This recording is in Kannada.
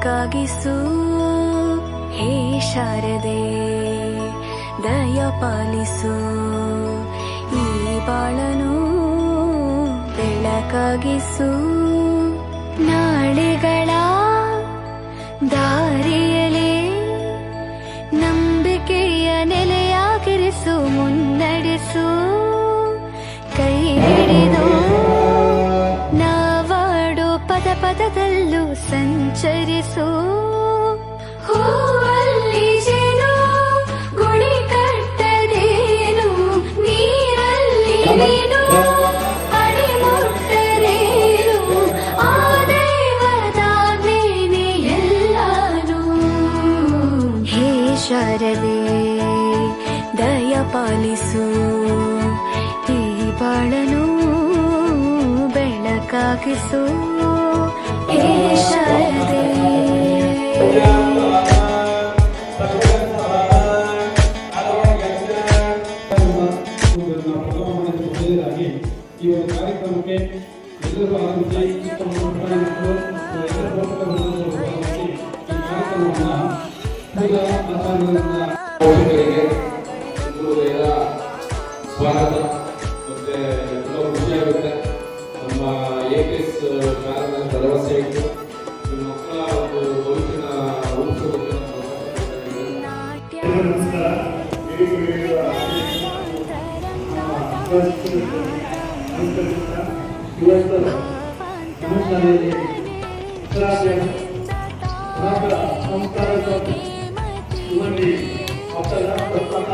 ಬೆಳಕಾಗಿಸು ಹೇ ಶಾರದೆ, ದಯ ಪಾಲಿಸು ಈ ಬಾಳನು ಬೆಳಕಾಗಿಸು. ನಾಳೆಗಳ ದಾರಿಯಲೇ ನಂಬಿಕೆಯ ನೆಲೆಯಾಗಿರಿಸು, ಮುನ್ನಡೆಸು ಕೈ ಹಿಡಿದು ನಾವಾಡೋ ಪದ ಪದದಲ್ಲೂ ಸಂಚರಿಸು. ಹೂವಲ್ಲಿ ಜೇನು ಗುಡಿ ಕಟ್ಟದೇನು, ನೀರಲ್ಲಿ ನೀನು ಅಡಿ ಮುಟ್ಟರೇನು, ಆ ದೇವದಾಜ್ಞೆನೇ ಎಲ್ಲಾನು. ಹೇ ಶಾರದೆ, ದಯ ಪಾಲಿಸು ಈ ಬಾಳನು ಬೆಳಕಾಗಿಸು ಹೇ ಶಾರದೆ. ಈ ಒಂದು ಕಾರ್ಯಕ್ರಮಕ್ಕೆ ಎಲ್ಲರೂ ಆಗಮಿಸಿ ಈ ಕಾರ್ಯಕ್ರಮವನ್ನು ಸ್ವಾಗತ ಮತ್ತೆ ತುಂಬ ಖುಷಿಯಾಗುತ್ತೆ. ನಮ್ಮ APS ಕಾರಣ ಭರವಸೆ ಇಟ್ಟು ನಿಮ್ಮ ಮಕ್ಕಳ ಒಂದು ಭವಿಷ್ಯನ ರೂಪಿಸೋದಕ್ಕೆ ಸಂಸ್ಕಾರ